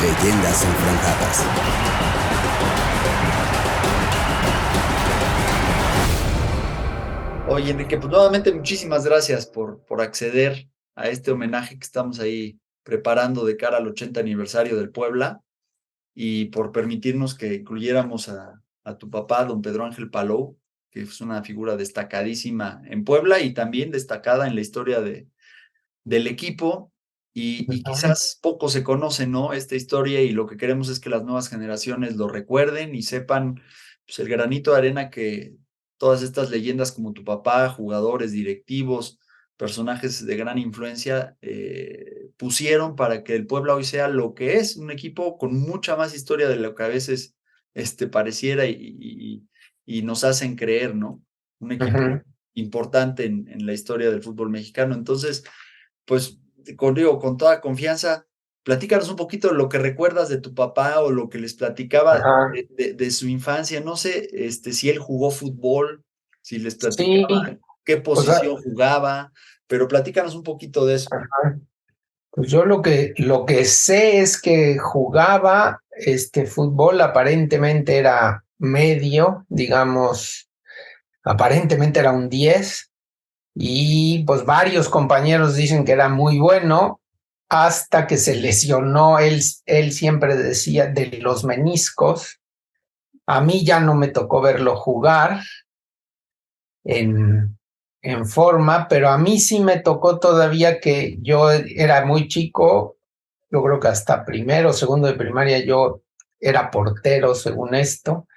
Leyendas enfrentadas. Oye, Enrique, pues nuevamente muchísimas gracias por acceder a este homenaje que estamos ahí preparando de cara al 80 aniversario del Puebla y por permitirnos que incluyéramos a tu papá, don Pedro Ángel Palou, que es una figura destacadísima en Puebla y también destacada en la historia del equipo. Y Ujú. quizás poco se conoce, ¿no? Esta historia, y lo que queremos es que las nuevas generaciones lo recuerden y sepan, pues, el granito de arena que todas estas leyendas como tu papá, jugadores, directivos, personajes de gran influencia, pusieron para que el Puebla hoy sea lo que es, un equipo con mucha más historia de lo que a veces pareciera y nos hacen creer, ¿no? Un equipo Ujú. importante en la historia del fútbol mexicano. Entonces, pues con toda confianza, platícanos un poquito de lo que recuerdas de tu papá o lo que les platicaba Ajá. de su infancia. No sé, si él jugó fútbol, si les Sí, platicaba qué o sea, posición jugaba, pero platícanos un poquito de eso. ajá. Pues yo lo que sé es que jugaba fútbol, aparentemente era medio, digamos, aparentemente era un 10 y pues varios compañeros dicen que era muy bueno hasta que se lesionó. Él siempre decía de los meniscos. A mí ya no me tocó verlo jugar en, en forma, pero a mí sí me tocó todavía que yo era muy chico. Yo creo que hasta primero o segundo de primaria yo era portero según esto.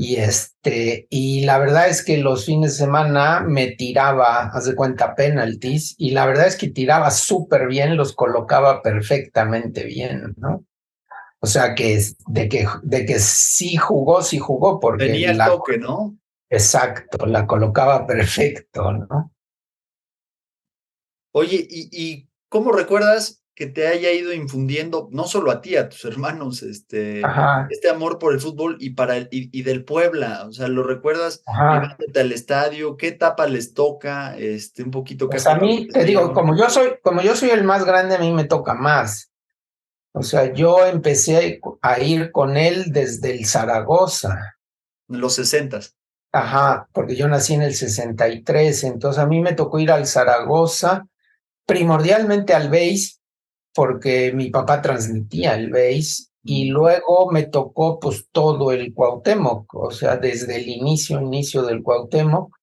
Y la verdad es que los fines de semana me tiraba, haz de cuenta, penaltis, y la verdad es que tiraba súper bien, los colocaba perfectamente bien, ¿no? O sea que de que sí jugó, porque Tenía el toque, ¿no? exacto, la colocaba perfecto, ¿no? Oye, ¿y cómo recuerdas que te haya ido infundiendo, no solo a ti, a tus hermanos, Ajá, este amor por el fútbol y del Puebla? O sea, ¿lo recuerdas ajá. llevándote al estadio? ¿Qué etapa les toca? Un poquito qué Pues a fue lo que mí, les te digo, dieron como yo soy el más grande, a mí me toca más. O sea, yo empecé a ir con él desde el Zaragoza. en los 60s. Ajá, porque yo nací en el 63, entonces a mí me tocó ir al Zaragoza, primordialmente al BASE, porque mi papá transmitía el BASE, y Mm. luego me tocó pues todo el Cuauhtémoc, o sea, desde el inicio del Cuauhtémoc.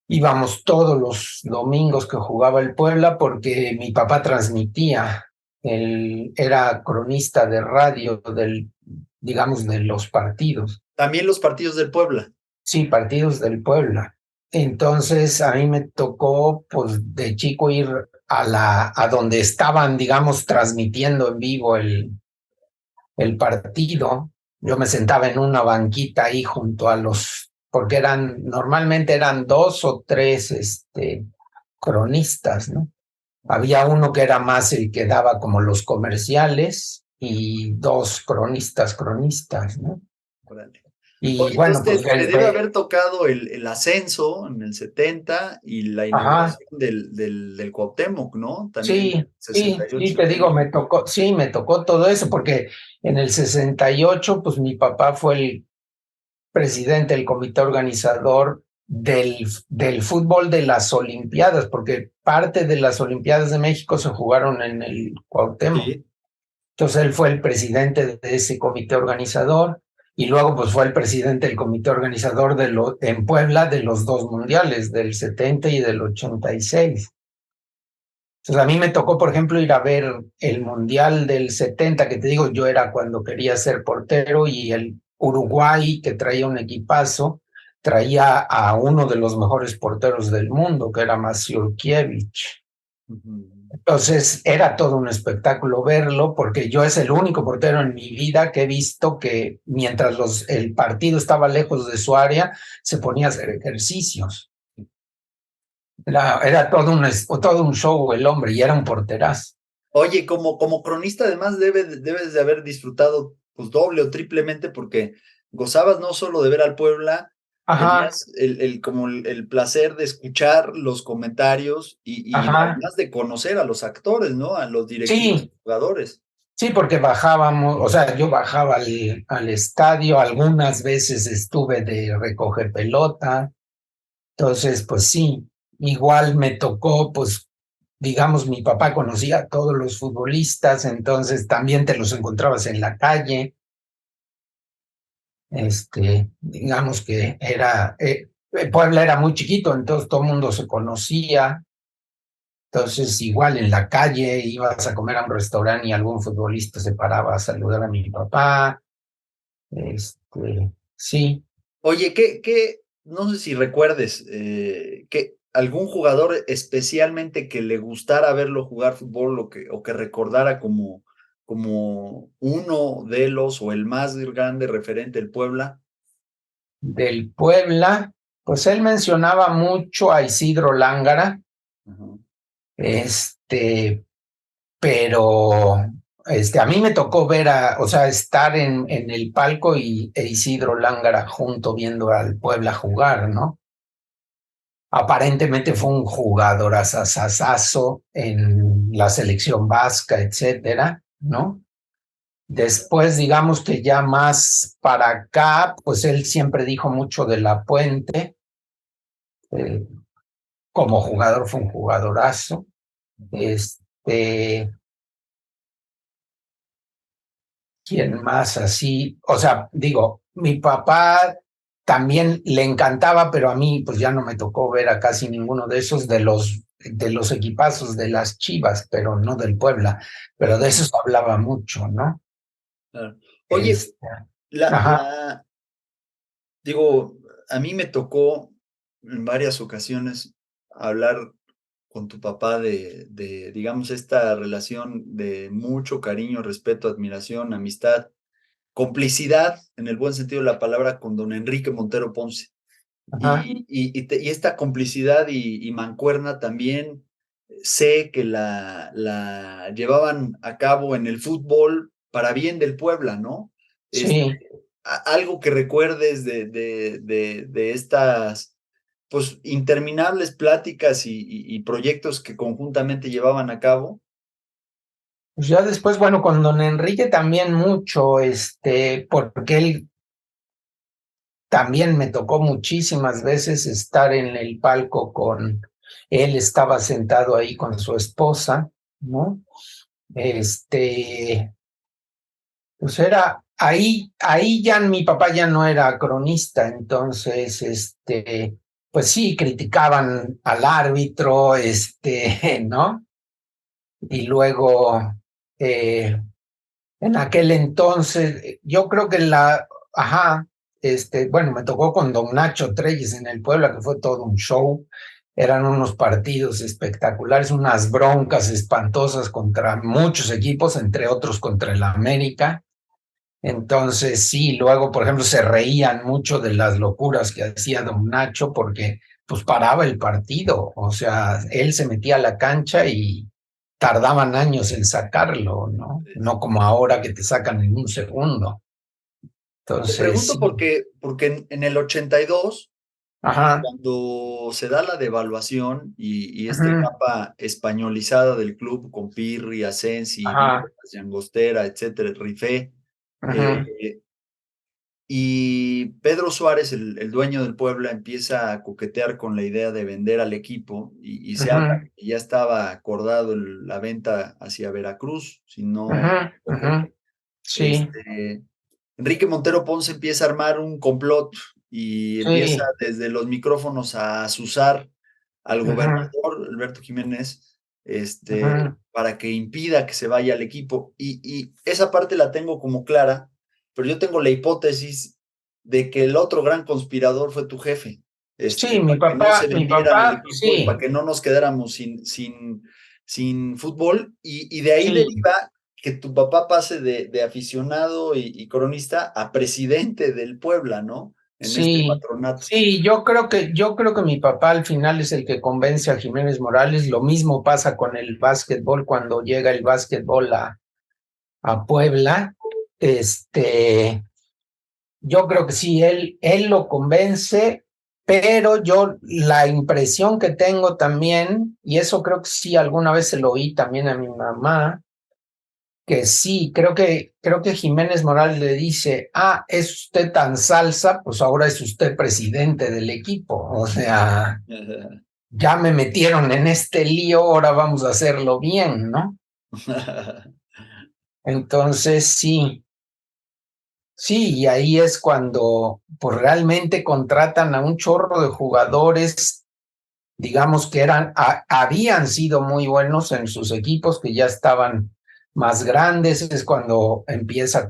Íbamos todos los domingos que jugaba el Puebla porque mi papá transmitía. Él era cronista de radio digamos, de los partidos. También los partidos del Puebla. Sí, partidos del Puebla. Entonces a mí me tocó, pues, de chico ir a donde estaban, digamos, transmitiendo en vivo el partido. Yo me sentaba en una banquita ahí junto a porque normalmente eran dos o tres, cronistas, ¿no? Había uno que era más el que daba como los comerciales y dos cronistas, ¿no? Órale. Y Oye, bueno, entonces pues te debe haber tocado el ascenso en el 70 y la ajá, inauguración del Cuauhtémoc, ¿no? También sí, sí, sí, 68. te digo, me tocó todo eso, porque en el 68, pues mi papá fue el presidente del comité organizador del fútbol de las Olimpiadas, porque parte de las Olimpiadas de México se jugaron en el Cuauhtémoc. Sí. Entonces él fue el presidente de ese comité organizador y luego pues fue el presidente del comité organizador en Puebla de los dos mundiales, del 70 y del 86. Entonces a mí me tocó, por ejemplo, ir a ver el Mundial del 70, que te digo, yo era cuando quería ser portero, y el Uruguay, que traía un equipazo, traía a uno de los mejores porteros del mundo, que era Maciurkiewicz. Ujú. Entonces era todo un espectáculo verlo, porque yo es el único portero en mi vida que he visto que mientras el partido estaba lejos de su área, se ponía a hacer ejercicios. Era todo un show el hombre, y era un porterazo. Oye, como cronista además debes de haber disfrutado pues doble o triplemente porque gozabas no solo de ver al Puebla, Ajá, tenías como el placer de escuchar los comentarios y ajá. además de conocer a los actores, ¿no? A los directivos Sí, y jugadores. Sí, porque bajábamos, o sea, yo bajaba al estadio, algunas veces estuve de recoger pelota, entonces, pues sí, igual me tocó, pues, digamos, mi papá conocía a todos los futbolistas, entonces también te los encontrabas en la calle, digamos que Puebla era muy chiquito, entonces todo el mundo se conocía. Entonces, igual en la calle ibas a comer a un restaurante y algún futbolista se paraba a saludar a mi papá. Sí, Oye, no sé si recuerdes, que algún jugador especialmente que le gustara verlo jugar fútbol o que recordara como uno de los o el más grande referente del Puebla. del Puebla, pues él mencionaba mucho a Isidro Lángara, Ajá. pero a mí me tocó o sea, estar en el palco e Isidro Lángara junto viendo al Puebla jugar, ¿no? Aparentemente fue un jugador asasazo en la selección vasca, etcétera, ¿no? Después, digamos que ya más para acá, pues él siempre dijo mucho de La Puente. eh, Como jugador fue un jugadorazo. Este, ¿Quién más así? O sea, digo, mi papá también le encantaba, pero a mí pues ya no me tocó ver a casi ninguno de esos de los equipazos de las Chivas, pero no del Puebla, pero Claro, de esos hablaba mucho, ¿no? claro. Oye, Este, la, ajá, la, digo, a mí me tocó en varias ocasiones hablar con tu papá digamos, esta relación de mucho cariño, respeto, admiración, amistad, complicidad, en el buen sentido de la palabra, con don Enrique Montero Ponce. ajá, Y esta complicidad y mancuerna también sé que la llevaban a cabo en el fútbol para bien del Puebla, ¿no? Este, sí. algo que recuerdes de estas pues interminables pláticas y proyectos que conjuntamente llevaban a cabo. Pues ya después, bueno, con don Enrique también mucho, porque él también me tocó muchísimas veces estar en el palco él estaba sentado ahí con su esposa, ¿no? Este, pues ahí ya mi papá ya no era cronista, entonces, pues sí, criticaban al árbitro, ¿no? Y luego, eh, en aquel entonces, yo creo que ajá, bueno, me tocó con don Nacho Treyes en el Puebla, que fue todo un show. Eran unos partidos espectaculares, unas broncas espantosas contra muchos equipos, entre otros contra el América. Entonces, sí, luego, por ejemplo, se reían mucho de las locuras que hacía don Nacho porque pues paraba el partido, o sea, él se metía a la cancha y tardaban años en sacarlo, ¿no? No como ahora que te sacan en un segundo. Te Entonces, pregunto sí, porque en el 82, ajá, cuando se da la devaluación y esta ujú, etapa españolizada del club con Pirri, Asensi, ajá, Víctor, Llangostera, etcétera, Rifé, ujú, eh, y Pedro Suárez, el dueño del Puebla, empieza a coquetear con la idea de vender al equipo y se habla ujú, que ya estaba acordado la venta hacia Veracruz, si no ujú, me ujú, equivoco. sí, Este, Enrique Montero Ponce empieza a armar un complot y empieza sí, desde los micrófonos a azuzar al ujú, gobernador Alberto Jiménez, ujú. para que impida que se vaya al equipo. Y esa parte la tengo como clara, pero yo tengo la hipótesis de que el otro gran conspirador fue tu jefe, Sí, para que no se mi vendieran el papá, equipo y para sí, que no nos quedáramos sin fútbol. Y de ahí sí. deriva que tu papá pase de aficionado y cronista a presidente del Puebla, ¿no? En este Sí, patronato. sí, yo creo que mi papá al final es el que convence a Jiménez Morales. Lo mismo pasa con el básquetbol cuando llega el básquetbol a Puebla. Yo creo que sí, él lo convence, pero yo la impresión que tengo también, y eso creo que sí, alguna vez se lo oí también a mi mamá, que sí, creo que Jiménez Morales le dice, es usted tan salsa, pues ahora es usted presidente del equipo. O sea, ya me metieron en este lío, ahora vamos a hacerlo bien, ¿no? Entonces sí, y ahí es cuando pues realmente contratan a un chorro de jugadores, digamos que habían sido muy buenos en sus equipos, que ya estaban más grandes. Es cuando empieza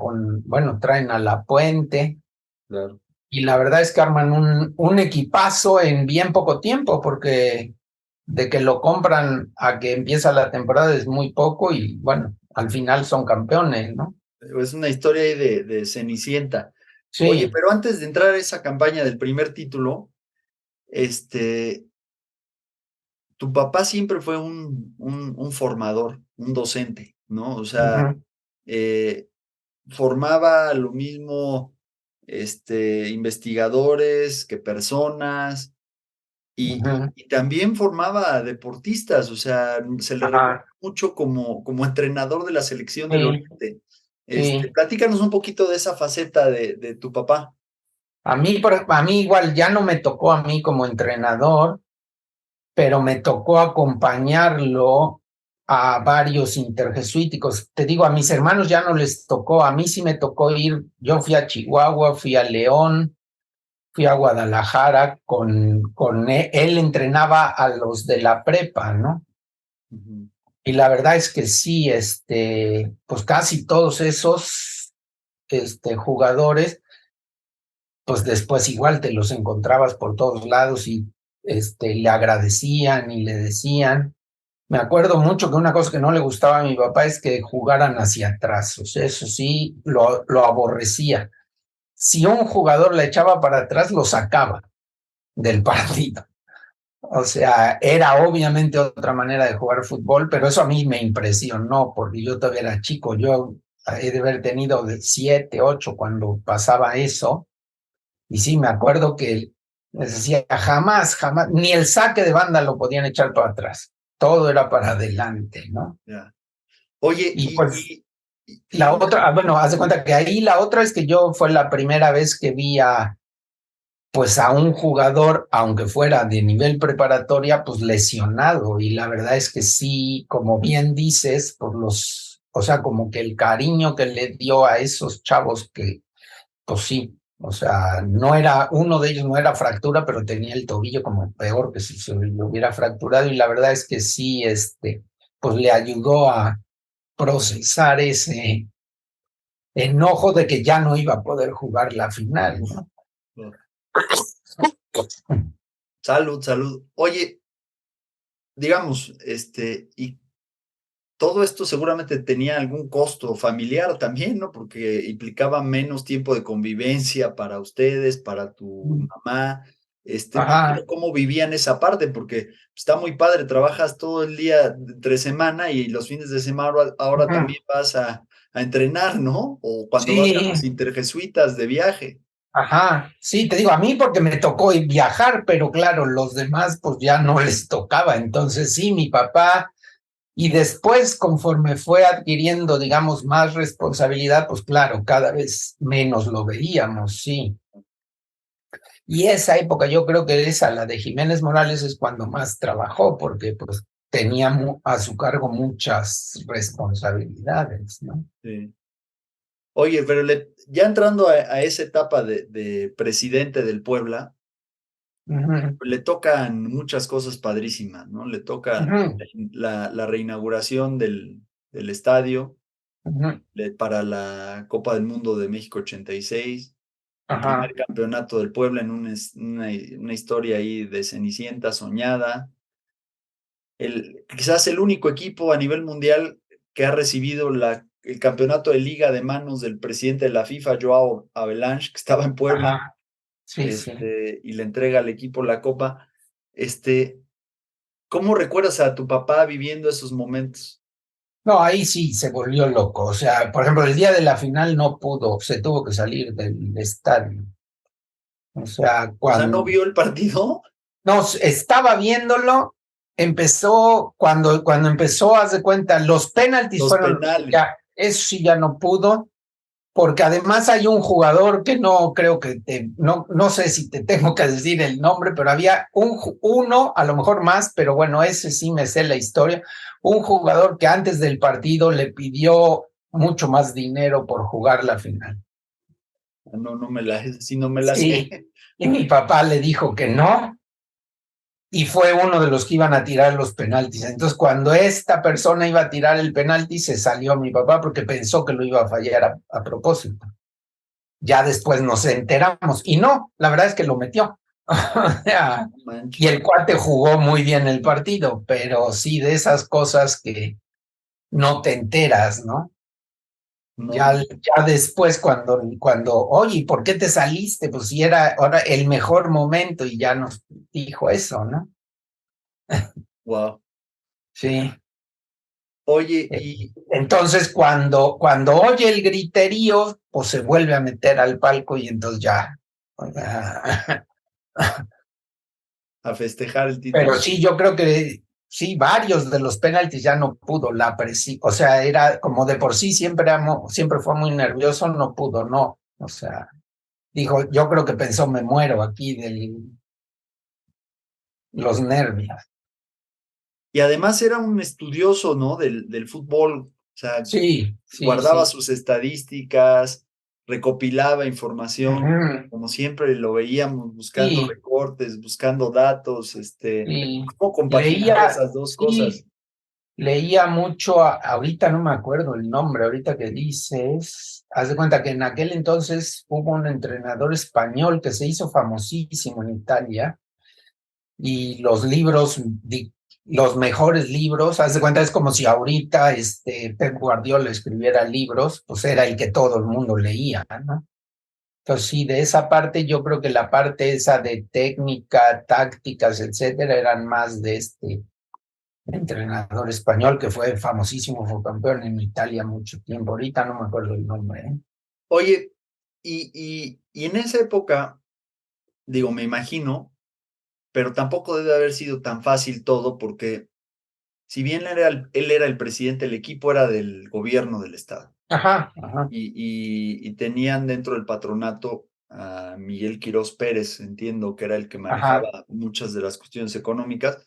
traen a La Puente, Claro. y la verdad es que arman un equipazo en bien poco tiempo, porque de que lo compran a que empieza la temporada es muy poco, y bueno, al final son campeones, ¿no? Es una historia ahí de Cenicienta. Oye, Sí. pero antes de entrar a esa campaña del primer título, tu papá siempre fue un formador, un docente, ¿no? O sea, formaba lo mismo investigadores que personas, y también formaba deportistas. O sea, se le recuerda mucho como entrenador de la selección del Sí, Oriente. sí. Platícanos un poquito de esa faceta de tu papá. A mí igual ya no me tocó a mí como entrenador, pero me tocó acompañarlo a varios interjesuíticos. Te digo, a mis hermanos ya no les tocó, a mí sí me tocó ir. Yo fui a Chihuahua, fui a León, fui a Guadalajara, con él entrenaba a los de la prepa, ¿no? Ujú. Y la verdad es que sí, pues casi todos esos jugadores, pues después igual te los encontrabas por todos lados, y le agradecían y le decían. Me acuerdo mucho que una cosa que no le gustaba a mi papá es que jugaran hacia atrás. O sea, eso sí, lo aborrecía. Si un jugador le echaba para atrás, lo sacaba del partido. O sea, era obviamente otra manera de jugar fútbol, pero eso a mí me impresionó, porque yo todavía era chico. Yo he de haber tenido de 7, 8 cuando pasaba eso. Y sí, me acuerdo que les decía, jamás, ni el saque de banda lo podían echar para atrás. Todo era para adelante, ¿no? Ya. Oye, Y pues y la una- otra, bueno, haz de cuenta que ahí la otra es que yo fue la primera vez que vi pues a un jugador, aunque fuera de nivel preparatoria, pues lesionado. Y la verdad es que sí, como bien dices, o sea, como que el cariño que le dio a esos chavos, que pues sí, o sea, uno de ellos no era fractura, pero tenía el tobillo como peor que si se lo hubiera fracturado. Y la verdad es que sí, pues le ayudó a procesar ese enojo de que ya no iba a poder jugar la final, ¿no? Salud, salud. Oye, digamos, y todo esto seguramente tenía algún costo familiar también, ¿no? Porque implicaba menos tiempo de convivencia para ustedes, para tu mamá. Ajá. ¿Cómo vivían esa parte? Porque está muy padre, trabajas todo el día entre semana, y los fines de semana ahora también vas a entrenar, ¿no? O cuando vas a los Sí, interjesuitas de viaje. ajá, sí, te digo, a mí porque me tocó viajar, pero claro, los demás pues ya no les tocaba. Entonces sí, mi papá, y después conforme fue adquiriendo, digamos, más responsabilidad, pues claro, cada vez menos lo veíamos, sí. Y esa época, yo creo que la de Jiménez Morales, es cuando más trabajó, porque pues tenía a su cargo muchas responsabilidades, ¿no? Sí. Oye, pero ya entrando a esa etapa de presidente del Puebla, Ujú, le tocan muchas cosas padrísimas, ¿no? Le toca ujú, la reinauguración del estadio ujú, para la Copa del Mundo de México 86, el primer ajá. campeonato del Puebla en una historia ahí de Cenicienta soñada, quizás el único equipo a nivel mundial que ha recibido el campeonato de liga de manos del presidente de la FIFA, Joao Avalanche, que estaba en Puebla, Ajá, sí, sí. y le entrega al equipo la copa. ¿Cómo recuerdas a tu papá viviendo esos momentos? No, ahí sí se volvió loco. O sea, por ejemplo, el día de la final no pudo, se tuvo que salir del estadio. O sea, O sea, ¿no vio el partido? no, estaba viéndolo, cuando empezó, haz de cuenta, los penaltis Los fueron penales. ya. eso sí ya no pudo, porque además hay un jugador que no creo que no sé si te tengo que decir el nombre, pero había uno, a lo mejor más, pero bueno, ese sí me sé la historia, un jugador que antes del partido le pidió mucho más dinero por jugar la final. No, no me la Sí, sé. y mi papá le dijo que no, y fue uno de los que iban a tirar los penaltis. Entonces, cuando esta persona iba a tirar el penalti, se salió mi papá porque pensó que lo iba a fallar a propósito. Ya después nos enteramos, y no, la verdad es que lo metió. Y Manches. el cuate jugó muy bien el partido, pero sí de esas cosas que no te enteras, ¿no? No, Ya después oye, ¿por qué te saliste? Pues si era ahora el mejor momento y ya nos dijo eso, ¿no? wow. Sí. Oye, y Entonces cuando oye el griterío, pues se vuelve a meter al palco y entonces ya. a festejar el Pero título. sí, yo creo que sí, varios de los penaltis ya no pudo o sea, era como de por sí siempre fue muy nervioso, no pudo, no. O sea, dijo, yo creo que pensó, me muero aquí de los nervios. Y además era un estudioso, ¿no? Del fútbol. O sea, Sí, sí, guardaba sí. sus estadísticas, recopilaba información, Ujú. como siempre lo veíamos, buscando Sí, recortes, buscando datos, sí. cómo compaginaba Leía, esas dos cosas. sí, leía mucho, ahorita no me acuerdo el nombre, ahorita que dices, haz de cuenta que en aquel entonces hubo un entrenador español que se hizo famosísimo en Italia y los libros, los mejores libros, haz de cuenta es como si ahorita Pep Guardiola escribiera libros, pues era el que todo el mundo leía, ¿no? Entonces sí, de esa parte yo creo que la parte esa de técnica, tácticas, etcétera, eran más de este entrenador español que fue famosísimo, fue campeón en Italia mucho tiempo. Ahorita no me acuerdo el nombre, ¿eh? Oye, y en esa época, digo, me imagino, pero tampoco debe haber sido tan fácil todo porque si bien él era el presidente, el equipo era del gobierno del estado. Ajá, ajá, Y tenían dentro del patronato a Miguel Quirós Pérez, entiendo que era el que ajá, manejaba muchas de las cuestiones económicas.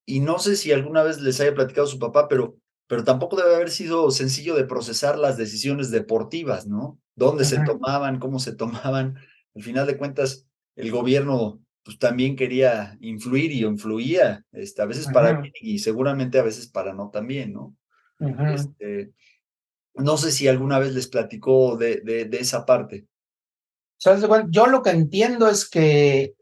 Y no sé si alguna vez les haya platicado su papá, pero tampoco debe haber sido sencillo de procesar las decisiones deportivas, ¿no? ¿Dónde se ajá, tomaban? ¿Cómo se tomaban? Al final de cuentas, el gobierno pues también quería influir y influía, a veces para ajá, bien y seguramente a veces para no también, ¿no? ajá. No sé si alguna vez les platicó de esa parte. ¿Sabes? Bueno, yo lo que entiendo es que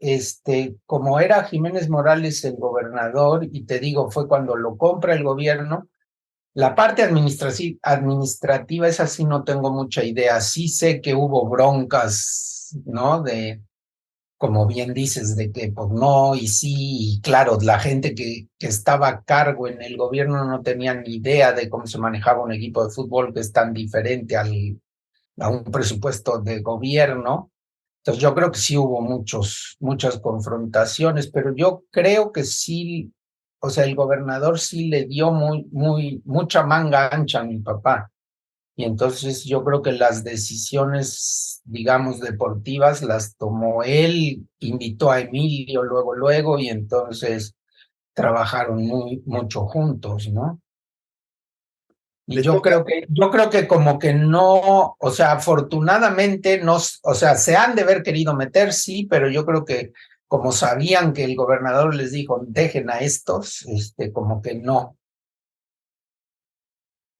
como era Jiménez Morales el gobernador, y te digo, fue cuando lo compra el gobierno, la parte administrativa esa sí no tengo mucha idea. Sí sé que hubo broncas, ¿no? Como bien dices, de que pues no, y sí, y claro, la gente que estaba a cargo en el gobierno no tenía ni idea de cómo se manejaba un equipo de fútbol que es tan diferente a un presupuesto de gobierno. Entonces yo creo que sí hubo muchas confrontaciones, pero yo creo que sí, o sea, el gobernador sí le dio mucha manga ancha a mi papá. Y entonces yo creo que las decisiones, digamos, deportivas las tomó él, invitó a Emilio luego, y entonces trabajaron mucho juntos, ¿no? Y Les toca, yo creo que como que no, o sea, afortunadamente no, o sea, se han de haber querido meter, sí, pero yo creo que como sabían que el gobernador les dijo, dejen a estos, como que no.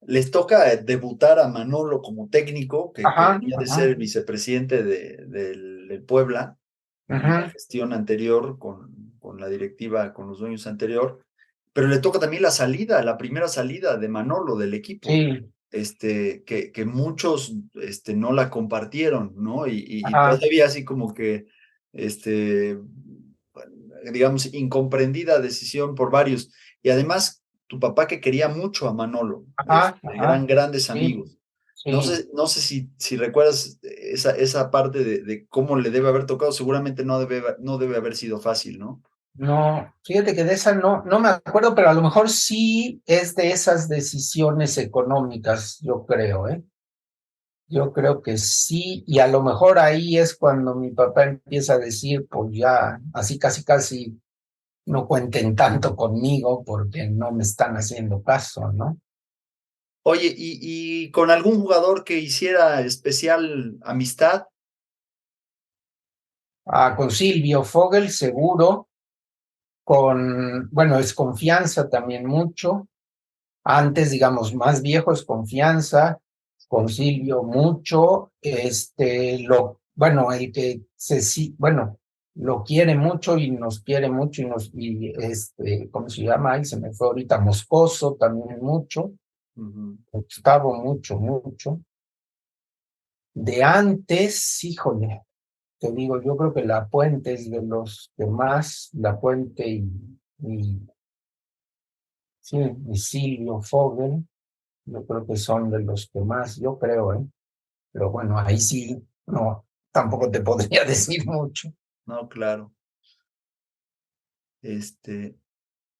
les toca debutar a Manolo como técnico, que Ajá, venía de ajá, ser vicepresidente del Puebla en la ajá, gestión anterior con la directiva, con los dueños anterior, pero le toca también la salida, la primera salida de Manolo del equipo, sí, que muchos no la compartieron, ¿no? Y ajá, todavía así como que, digamos, incomprendida decisión por varios. Y además, tu papá que quería mucho a Manolo, ajá, eran ajá, grandes sí, amigos. sí. No sé si recuerdas esa parte de cómo le debe haber tocado, seguramente no debe haber sido fácil, ¿no? No, fíjate que de esa no me acuerdo, pero a lo mejor sí es de esas decisiones económicas, yo creo, ¿eh? Yo creo que sí, y a lo mejor ahí es cuando mi papá empieza a decir, pues ya, así casi no cuenten tanto conmigo porque no me están haciendo caso, ¿no? Oye, ¿y con algún jugador que hiciera especial amistad? Con Silvio Fogel, seguro, bueno, es confianza también mucho. Antes, digamos, más viejo es confianza, con Silvio mucho, bueno, el que sí, bueno, lo quiere mucho y nos quiere mucho ¿cómo se llama? Ahí se me fue ahorita, Moscoso también mucho, Ujú. Gustavo mucho. De antes, híjole, te digo, yo creo que La Puente es de los que más, La Puente y, sí, y Silvio Fogel, yo creo que son de los que más, yo creo, ¿eh? Pero bueno, ahí sí, no, tampoco te podría decir mucho. No, claro.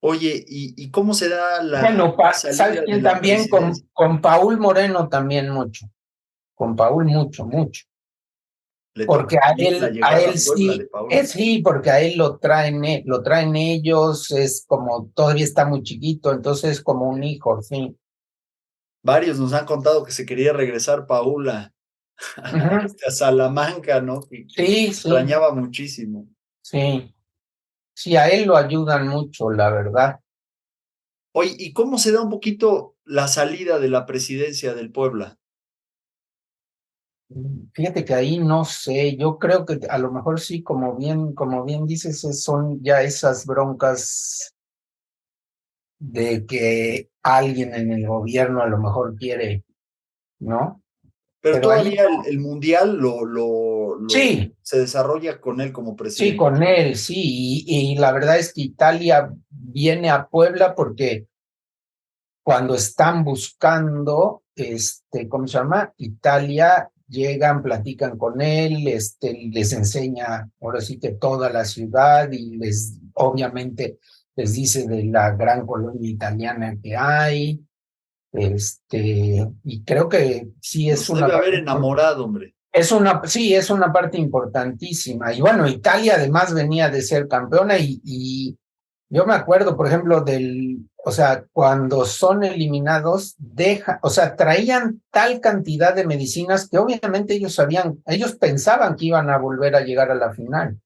Oye, ¿y cómo se da Bueno, la ¿sabes salida de quién la también? presidencia? Con Paul Moreno también mucho, con Paul mucho, Le toca porque también la a llegada él a Puebla sí, de Paul. sí, porque a él lo traen ellos, es como, todavía está muy chiquito, entonces es como un hijo, sí. Varios nos han contado que se quería regresar Paul a, Ujú. a Salamanca, ¿no? Que Sí, extrañaba muchísimo. sí, sí, a él lo ayudan mucho, la verdad. Oye, ¿y cómo se da un poquito la salida de la presidencia del Puebla? Fíjate que ahí no sé, yo creo que a lo mejor sí, como bien dices, son ya esas broncas de que alguien en el gobierno a lo mejor quiere, ¿no? Pero Pero ahí todavía el Mundial sí, se desarrolla con él como sí, presidente. con él, sí, y la verdad es que Italia viene a Puebla porque cuando están buscando, ¿cómo se llama? Italia, llegan, platican con él, les enseña ahora sí que toda la ciudad y obviamente, les dice de la gran colonia italiana que hay, y creo que sí es Los una debe haber parte, enamorado, hombre. sí, es una parte importantísima. Y bueno, Italia además venía de ser campeona y yo me acuerdo, por ejemplo, o sea, cuando son eliminados, o sea, traían tal cantidad de medicinas que obviamente ellos pensaban que iban a volver a llegar a la final.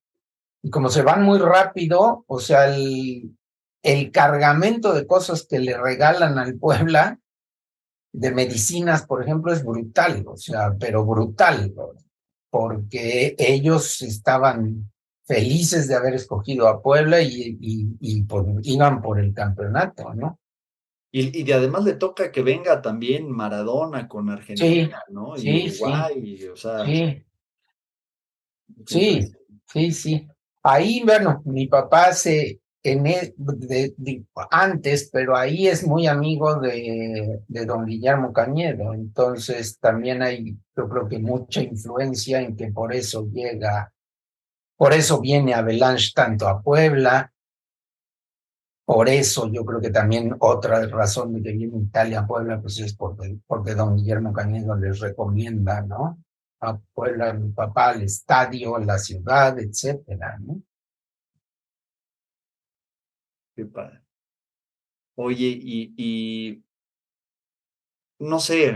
Y como se van muy rápido, o sea, el cargamento de cosas que le regalan al Puebla, de medicinas, por ejemplo, es brutal, o sea, pero brutal, ¿no? Porque ellos estaban felices de haber escogido a Puebla iban por el campeonato, ¿no? Y de además le toca que venga también Maradona con Sí, Argentina, ¿no? Y sí, Uruguay, o sea, sí, es sí, impresionante. sí. Ahí, bueno, mi papá antes, pero ahí es muy amigo de don Guillermo Cañedo, entonces también hay, yo creo que mucha influencia en que por eso viene Avalanche tanto a Puebla. Por eso yo creo que también otra razón de que viene Italia a Puebla, pues es porque don Guillermo Cañedo les recomienda, ¿no? A Puebla, mi papá, al estadio, la ciudad, etcétera, ¿no? Qué padre. Oye, y no sé,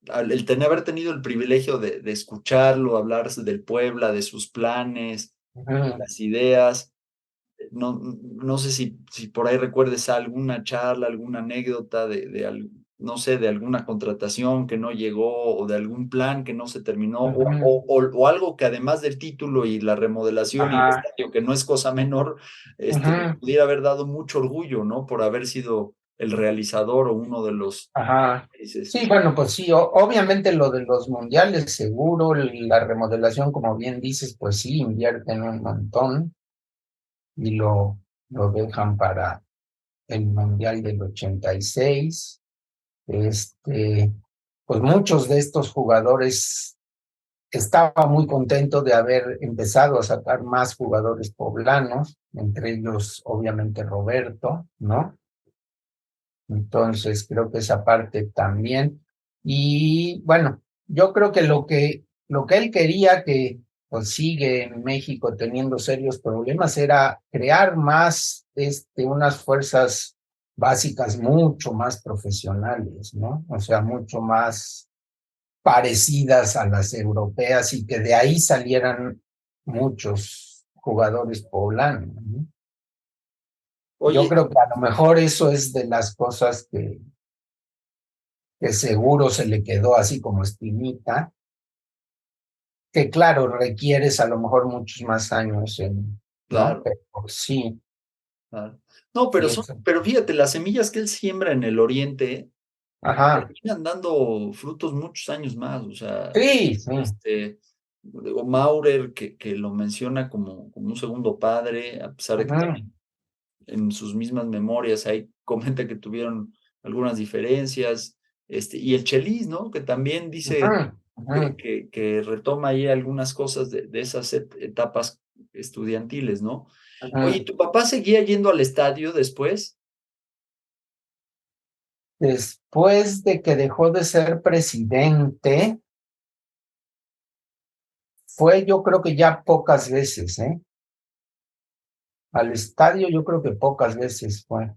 haber tenido el privilegio de escucharlo, hablar del Puebla, de sus planes, Ujú, las ideas. No sé si por ahí recuerdes alguna charla, alguna anécdota no sé, de alguna contratación que no llegó o de algún plan que no se terminó ujú. o algo que además del título y la remodelación y el Ajá, estadio, que no es cosa menor, le ujú, pudiera haber dado mucho orgullo, ¿no? Por haber sido el realizador o uno de los ajá. países. Sí, bueno, pues sí, obviamente lo de los mundiales, seguro, la remodelación, como bien dices, pues sí, invierten un montón y lo dejan para el mundial del 86. Este, pues muchos de estos jugadores estaba muy contento de haber empezado a sacar más jugadores poblanos, entre ellos obviamente Roberto, ¿no? Entonces creo que esa parte también. Y bueno, yo creo que lo que él quería, que pues sigue en México teniendo serios problemas, era crear más unas fuerzas básicas mucho más profesionales, ¿no? O sea, mucho más parecidas a las europeas y que de ahí salieran muchos jugadores poblanos, ¿no? Yo Oye, creo que a lo mejor eso es de las cosas que seguro se le quedó así como espinita, que claro, requieres a lo mejor muchos más años ¿no? claro, Pero sí, claro. No, sí, eso. pero fíjate, las semillas que él siembra en el oriente Ajá, terminan dando frutos muchos años más. O sea, sí, sí, digo, Maurer, que lo menciona como un segundo padre, a pesar de que ajá, también en sus mismas memorias ahí comenta que tuvieron algunas diferencias. Y el Chelis, ¿no? Que también dice ajá, ajá, que retoma ahí algunas cosas de esas etapas estudiantiles, ¿no? Oye, ajá. ¿tu papá seguía yendo al estadio después? Después de que dejó de ser presidente, fue yo creo que ya pocas veces, ¿eh? Al estadio yo creo que pocas veces fue,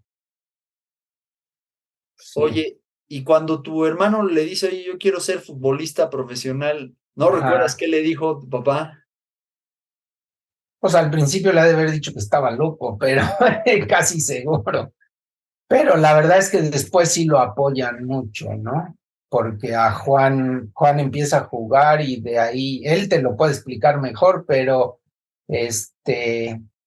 sí. Oye, y cuando tu hermano le dice, oye, yo quiero ser futbolista profesional, ¿no recuerdas Ajá. qué le dijo tu papá? Pues al principio le ha de haber dicho que estaba loco, pero casi seguro. Pero la verdad es que después sí lo apoyan mucho, ¿no? Porque a Juan empieza a jugar y de ahí, él te lo puede explicar mejor, pero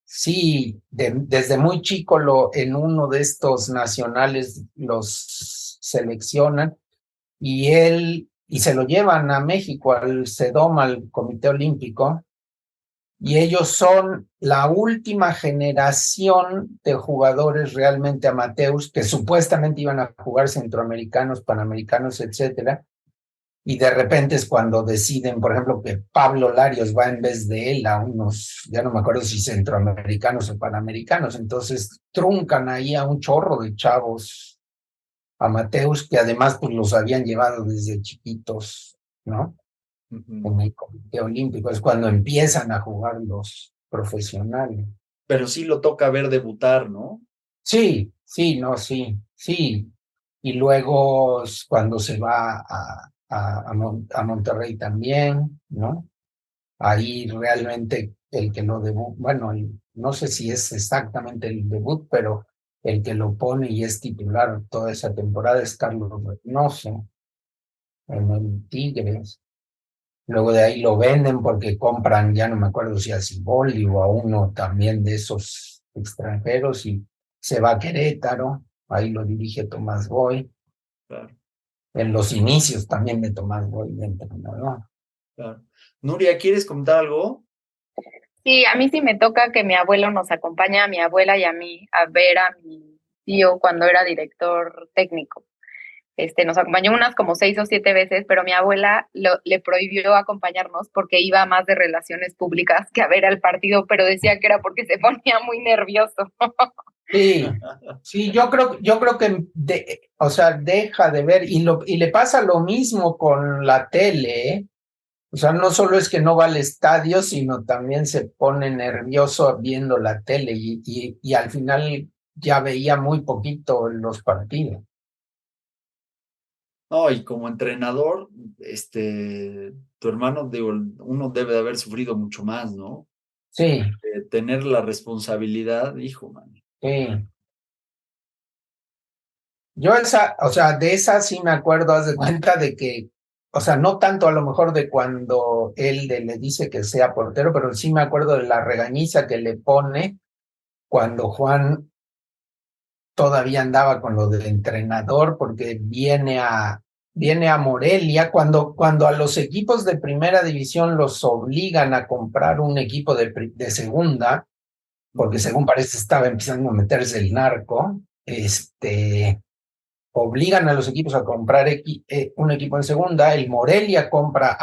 sí, desde muy chico en uno de estos nacionales los seleccionan y se lo llevan a México, al CEDOM, al Comité Olímpico, y ellos son la última generación de jugadores realmente amateurs que supuestamente iban a jugar centroamericanos, panamericanos, etcétera, y de repente es cuando deciden, por ejemplo, que Pablo Larios va en vez de él a unos, ya no me acuerdo si centroamericanos o panamericanos, entonces truncan ahí a un chorro de chavos amateurs que además pues los habían llevado desde chiquitos, ¿no? Ujú. En el Comité Olímpico, es cuando empiezan a jugar los profesionales. Pero sí lo toca ver debutar, ¿no? Sí, sí, no, sí, sí. Y luego cuando se va a Monterrey también, ¿no? Ahí realmente el que lo debut, bueno, no sé si es exactamente el debut, pero el que lo pone y es titular toda esa temporada es Carlos Reynoso en el Tigres. Luego de ahí lo venden porque compran, ya no me acuerdo si a Siboldi o a uno también de esos extranjeros y se va a Querétaro, ahí lo dirige Tomás Boy, Claro, en los inicios también de Tomás Boy de entrenador. claro. Nuria, ¿quieres comentar algo? Sí, a mí sí me toca que mi abuelo nos acompaña, a mi abuela y a mí, a ver a mi tío cuando era director técnico. Nos acompañó unas como 6 o 7 veces, pero mi abuela le prohibió acompañarnos porque iba más de relaciones públicas que a ver al partido, pero decía que era porque se ponía muy nervioso. Sí, sí, yo creo que, o sea, deja de ver y le pasa lo mismo con la tele, ¿eh? O sea, no solo es que no va al estadio, sino también se pone nervioso viendo la tele y al final ya veía muy poquito los partidos. No, y como entrenador, tu hermano, digo, uno debe de haber sufrido mucho más, ¿no? Sí, Tener la responsabilidad, hijo, man. sí. Yo o sea, de esa sí me acuerdo, haz de cuenta de que, o sea, no tanto a lo mejor de cuando él le dice que sea portero, pero sí me acuerdo de la regañiza que le pone cuando Juan todavía andaba con lo de entrenador, porque viene a Morelia, cuando a los equipos de primera división los obligan a comprar un equipo de segunda, porque Ujú. según parece estaba empezando a meterse el narco, obligan a los equipos a comprar un equipo en segunda, el Morelia compra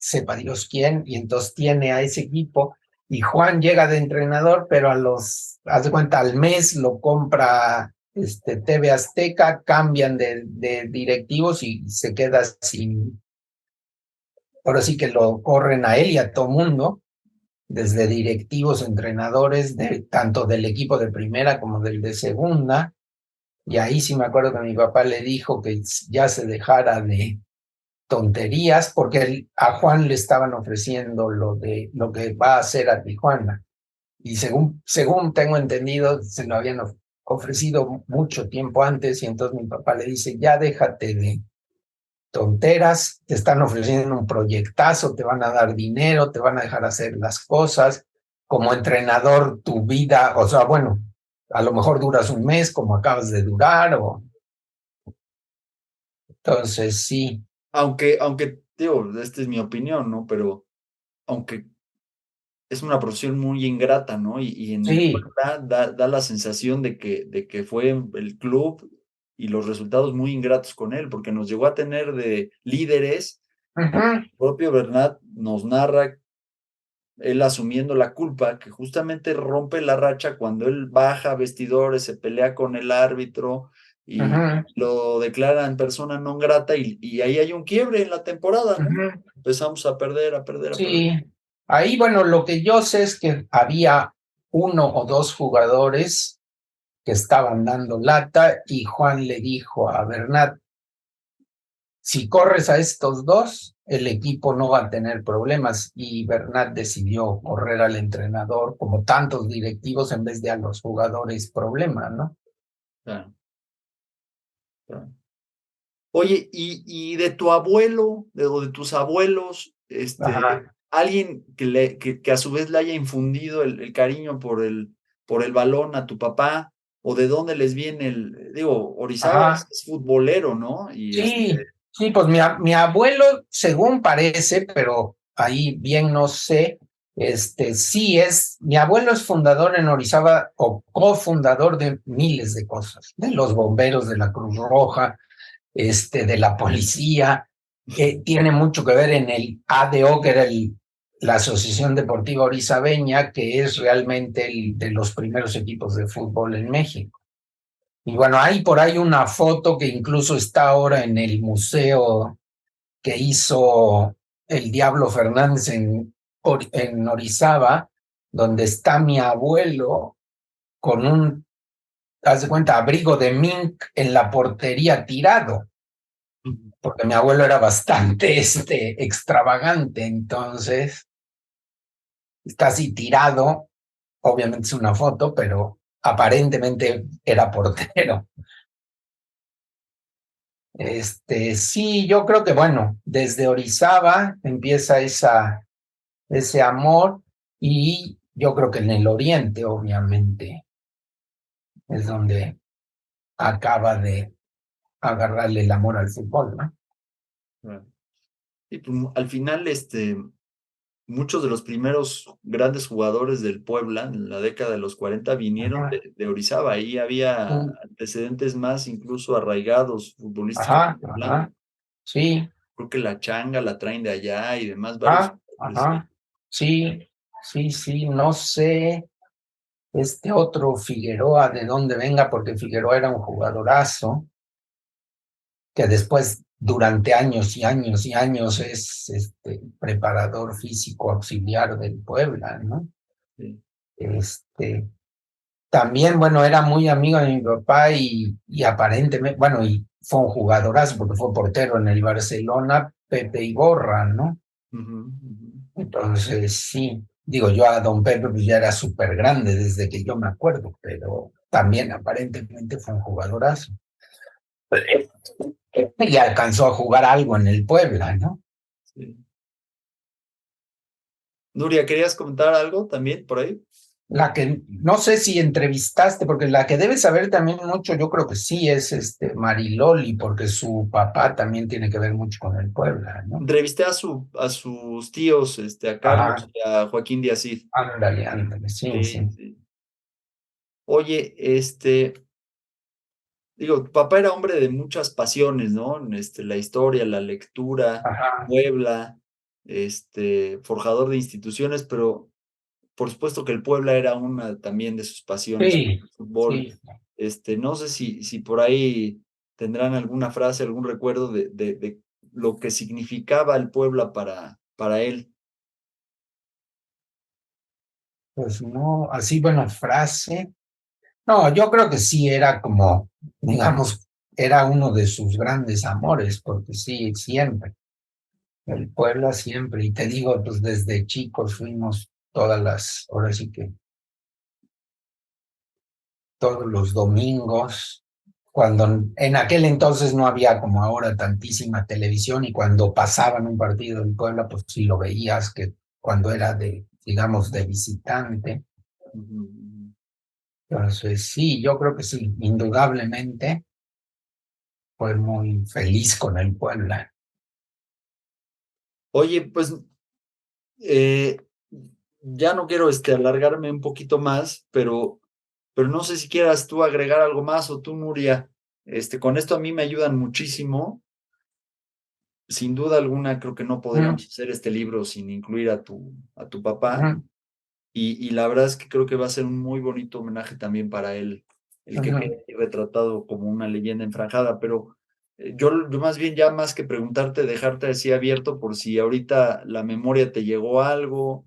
sepa Dios quién, y entonces tiene a ese equipo, y Juan llega de entrenador, pero haz de cuenta, al mes lo compra TV Azteca, cambian de directivos y se queda sin, ahora sí que lo corren a él y a todo mundo, desde directivos, entrenadores, tanto del equipo de primera como del de segunda, y ahí sí me acuerdo que mi papá le dijo que ya se dejara de tonterías, porque a Juan le estaban ofreciendo lo que va a hacer a Tijuana. Y según tengo entendido, se lo habían ofrecido mucho tiempo antes, y entonces mi papá le dice, ya déjate de tonteras, te están ofreciendo un proyectazo, te van a dar dinero, te van a dejar hacer las cosas. Como entrenador, tu vida, o sea, bueno, a lo mejor duras un mes como acabas de durar, entonces sí. Aunque, digo, esta es mi opinión, ¿no? Pero aunque es una profesión muy ingrata, ¿no? Y en el Sí. Puebla da la sensación de que fue el club y los resultados muy ingratos con él, porque nos llegó a tener de líderes. Uh-huh. El propio Bernat nos narra él asumiendo la culpa, que justamente rompe la racha cuando él baja a vestidores, se pelea con el árbitro y Uh-huh. lo declaran persona non grata, y ahí hay un quiebre en la temporada, ¿no? Uh-huh. Empezamos a perder, a perder, a perder. Sí, ahí, bueno, lo que yo sé es que había uno o dos jugadores que estaban dando lata, y Juan le dijo a Bernat, si corres a estos dos, el equipo no va a tener problemas, y Bernat decidió correr al entrenador, como tantos directivos, en vez de a los jugadores problema, ¿no? Claro, claro. Oye, y de tu abuelo, o de tus abuelos, Ajá. alguien que a su vez le haya infundido el cariño por el balón a tu papá, o de dónde les viene digo, Orizaba Ajá. es futbolero, ¿no? Y Sí, sí, pues mi abuelo, según parece, pero ahí bien no sé, mi abuelo es fundador en Orizaba, o cofundador de miles de cosas, de los bomberos, de la Cruz Roja, de la policía, tiene mucho que ver en el ADO, que era la Asociación Deportiva Orizabeña, que es realmente el de los primeros equipos de fútbol en México. Y bueno, hay por ahí una foto que incluso está ahora en el museo que hizo el Diablo Fernández en Orizaba, donde está mi abuelo con haz de cuenta, abrigo de mink en la portería tirado, porque mi abuelo era bastante extravagante, entonces está así tirado, obviamente es una foto, pero aparentemente era portero. Sí, yo creo que bueno, desde Orizaba empieza ese amor, y yo creo que en el oriente, obviamente, es donde acaba de agarrarle el amor al fútbol, ¿no? Claro. Y pues, al final, muchos de los primeros grandes jugadores del Puebla en la década de los 40 vinieron Ajá, de Orizaba. Ahí había antecedentes más incluso arraigados ajá, futbolísticamente hablando. ajá, sí, Creo que la changa la traen de allá y demás, varios ajá, jugadores ahí. ajá, sí, sí, sí, no sé, otro Figueroa de dónde venga, porque Figueroa era un jugadorazo, que después durante años y años y años es preparador físico auxiliar del Puebla, ¿no? Sí. También, bueno, era muy amigo de mi papá, y aparentemente, bueno, y fue un jugadorazo porque fue portero en el Barcelona, Pepe Iborra, ¿no? Ujú, ujú. Entonces, sí, digo, yo a don Pepe pues ya era súper grande desde que yo me acuerdo, pero también aparentemente fue un jugadorazo. Y alcanzó a jugar algo en el Puebla, ¿no? Sí. Nuria, ¿querías comentar algo también por ahí? La que no sé si entrevistaste, porque la que debe saber también mucho, yo creo que sí, es Mariloli, porque su papá también tiene que ver mucho con el Puebla, ¿no? Entrevisté a sus tíos, a Carlos Ajá, y a Joaquín Díaz Cid. ándale, ándale, sí, Sí, sí. sí. Oye, digo, tu papá era hombre de muchas pasiones, ¿no? La historia, la lectura, Ajá, Puebla. forjador de instituciones, pero por supuesto que el Puebla era una también de sus pasiones, Sí, el fútbol. No sé si por ahí tendrán alguna frase, algún recuerdo de lo que significaba el Puebla para él. pues no, así buena frase. No, yo creo que sí era como, digamos, era uno de sus grandes amores, porque sí, siempre, el Puebla siempre, y te digo, pues desde chicos fuimos ahora sí que todos los domingos, cuando en aquel entonces no había como ahora tantísima televisión y cuando pasaban un partido del Puebla, pues sí lo veías, que cuando era digamos, de visitante. Entonces, sí, yo creo que sí, indudablemente fue muy feliz con el Puebla. Oye, pues ya no quiero alargarme un poquito más, pero no sé si quieras tú agregar algo más o tú, Nuria. Con esto a mí me ayudan muchísimo. Sin duda alguna, creo que no podríamos hacer este libro sin incluir a tu papá. Y la verdad es que creo que va a ser un muy bonito homenaje también para él, el que quede retratado como una leyenda enfranjada. Pero yo más bien, ya más que preguntarte, dejarte así abierto por si ahorita la memoria te llegó algo,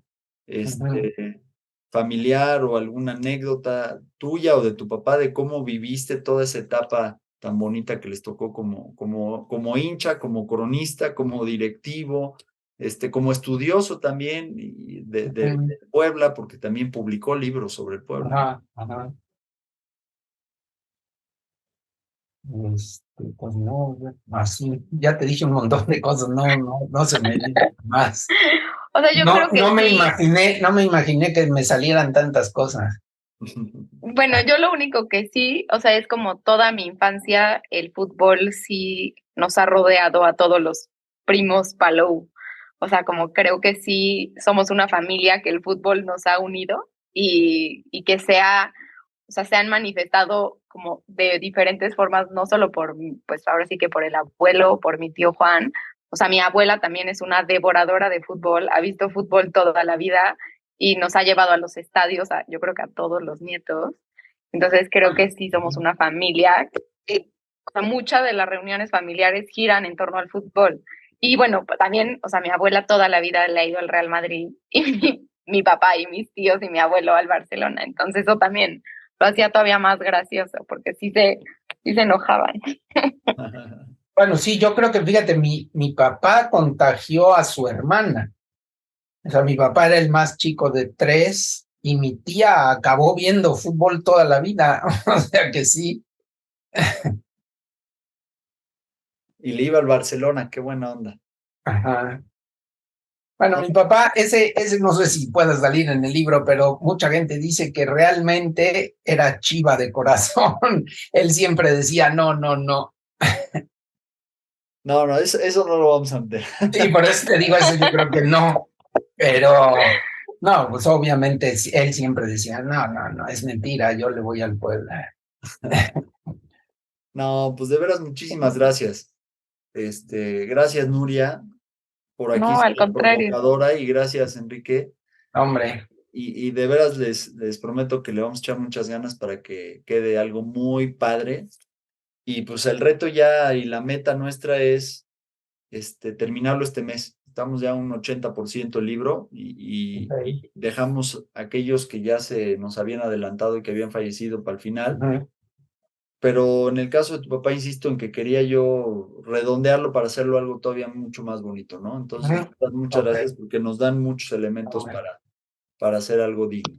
familiar o alguna anécdota tuya o de tu papá de cómo viviste toda esa etapa tan bonita que les tocó como hincha, como cronista, como directivo, como estudioso también de Puebla, porque también publicó libros sobre el Puebla. Pues no, así, ya te dije un montón de cosas, no se me viene más. O sea, yo creo que sí. No me imaginé que me salieran tantas cosas. Bueno, yo lo único que sí, o sea, es como toda mi infancia, el fútbol sí nos ha rodeado a todos los primos Palou. O sea, como creo que sí somos una familia que el fútbol nos ha unido y que o sea, se han manifestado como de diferentes formas, no solo pues ahora sí que por el abuelo, por mi tío Juan. O sea, mi abuela también es una devoradora de fútbol, ha visto fútbol toda la vida y nos ha llevado a los estadios, yo creo que a todos los nietos. Entonces creo que sí somos una familia que, o sea, muchas de las reuniones familiares giran en torno al fútbol. Y bueno, también, o sea, mi abuela toda la vida le ha ido al Real Madrid y mi papá y mis tíos y mi abuelo al Barcelona. Entonces eso también lo hacía todavía más gracioso porque sí se enojaban. Bueno, sí, yo creo que, fíjate, mi papá contagió a su hermana. O sea, mi papá era el más chico de tres y mi tía acabó viendo fútbol toda la vida. O sea que sí. Y le iba al Barcelona, qué buena onda. Ajá. Bueno, No, mi papá, ese no sé si pueda salir en el libro, pero mucha gente dice que realmente era chiva de corazón. Él siempre decía, no, no, no. no, eso no lo vamos a meter. Sí, por eso te digo eso, yo creo que no. Pero, no, pues obviamente él siempre decía, no, no, no, es mentira, yo le voy al Puebla. No, pues de veras, muchísimas gracias. Gracias, Nuria, por aquí No, ser al la contrario. provocadora, y gracias, Enrique. Hombre, Y de veras les prometo que le vamos a echar muchas ganas para que quede algo muy padre. Y pues el reto ya y la meta nuestra es terminarlo este mes. Estamos ya a un 80% el libro okay. y dejamos aquellos que ya se nos habían adelantado y que habían fallecido para el final. Pero en el caso de tu papá, insisto en que quería yo redondearlo para hacerlo algo todavía mucho más bonito, ¿no? Entonces, muchas Okay. gracias porque nos dan muchos elementos para hacer algo digno.